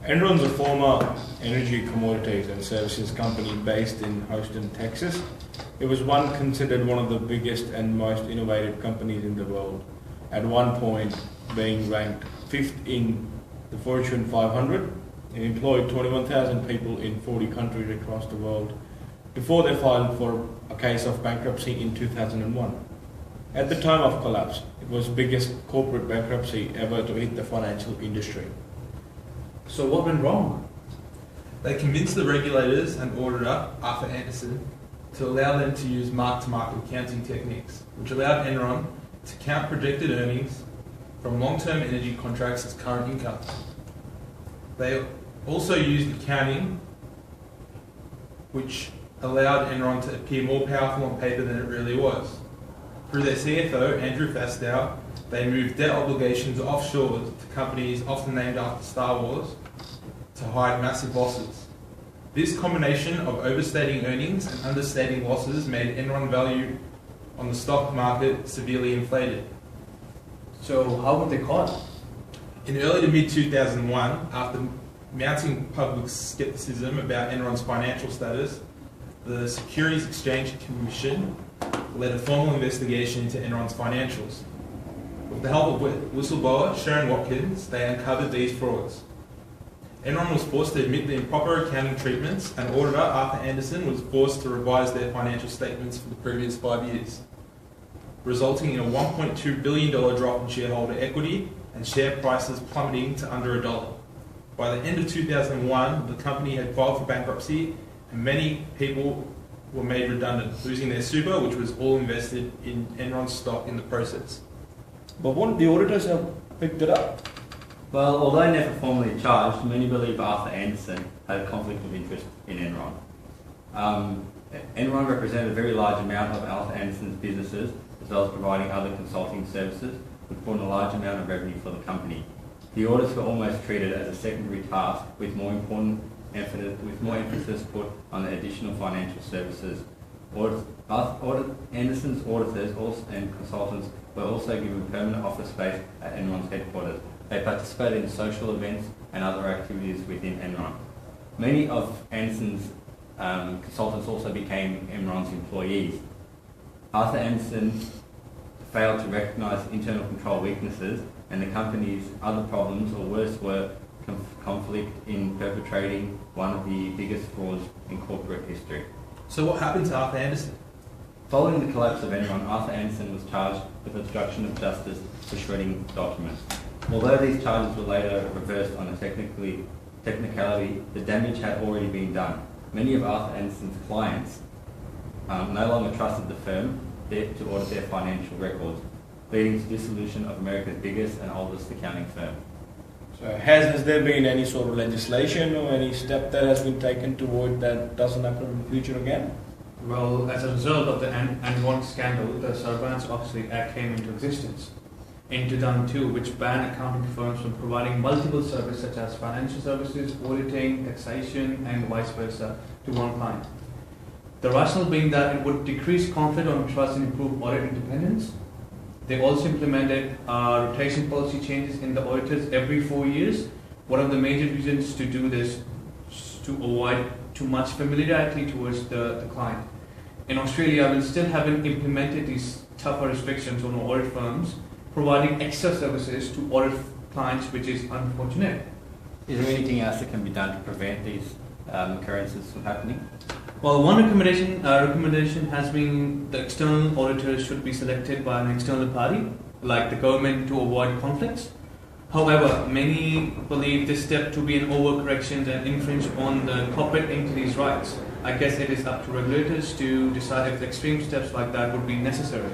Enron's a former energy commodities and services company based in Houston, Texas. It was once considered one of the biggest and most innovative companies in the world, at one point being ranked 5th in the Fortune 500. It employed 21,000 people in 40 countries across the world before they filed for a case of bankruptcy in 2001. At the time of collapse, it was the biggest corporate bankruptcy ever to hit the financial industry. So what went wrong? They convinced the regulators and auditor, Arthur Andersen, to allow them to use mark-to-market accounting techniques, which allowed Enron to count projected earnings from long-term energy contracts as current income. They also used accounting which allowed Enron to appear more powerful on paper than it really was. Through their CFO, Andrew Fastow, they moved debt obligations offshore to companies often named after Star Wars to hide massive losses. This combination of overstating earnings and understating losses made Enron value on the stock market severely inflated. So how were they caught? In early to mid-2001, after mounting public skepticism about Enron's financial status, the Securities Exchange Commission led a formal investigation into Enron's financials. With the help of whistleblower Sharon Watkins, they uncovered these frauds. Enron was forced to admit the improper accounting treatments, and auditor Arthur Andersen was forced to revise their financial statements for the previous 5 years, resulting in a $1.2 billion drop in shareholder equity and share prices plummeting to under $1. By the end of 2001, the company had filed for bankruptcy, and many people were made redundant, losing their super, which was all invested in Enron stock in the process. But wouldn't the auditors have picked it up? Well, although never formally charged, many believe Arthur Andersen had a conflict of interest in Enron. Enron represented a very large amount of Arthur Andersen's businesses, as well as providing other consulting services, which brought in a large amount of revenue for the company. The audits were almost treated as a secondary task, with more emphasis put on the additional financial services. Andersen's auditors and consultants were also given permanent office space at Enron's headquarters. They participated in social events and other activities within Enron. Many of Andersen's consultants also became Enron's employees. Arthur Andersen failed to recognise internal control weaknesses, and the company's other problems, or worse, were conflict in perpetrating one of the biggest frauds in corporate history. So what happened to Arthur Andersen? Following the collapse of Enron, Arthur Andersen was charged with obstruction of justice for shredding documents. Although these charges were later reversed on a technicality, the damage had already been done. Many of Arthur Andersen's clients no longer trusted the firm to audit their financial records, leading to dissolution of America's biggest and oldest accounting firm. So has there been any sort of legislation or any step that has been taken to avoid that doesn't happen in the future again? Well, as a result of the Enron scandal, the Sarbanes-Oxley Act came into existence in 2002, which banned accounting firms from providing multiple services such as financial services, auditing, taxation, and vice versa to one client. The rationale being that it would decrease conflict on trust and improve audit independence. They also implemented rotation policy changes in the auditors every 4 years. One of the major reasons to do this is to avoid too much familiarity towards the client. In Australia, we still haven't implemented these tougher restrictions on audit firms providing extra services to audit clients, which is unfortunate. Is there anything else that can be done to prevent these occurrences from happening? Well, one recommendation has been the external auditors should be selected by an external party, like the government, to avoid conflicts. However, many believe this step to be an overcorrection and infringe on the corporate entity's rights. I guess it is up to regulators to decide if extreme steps like that would be necessary.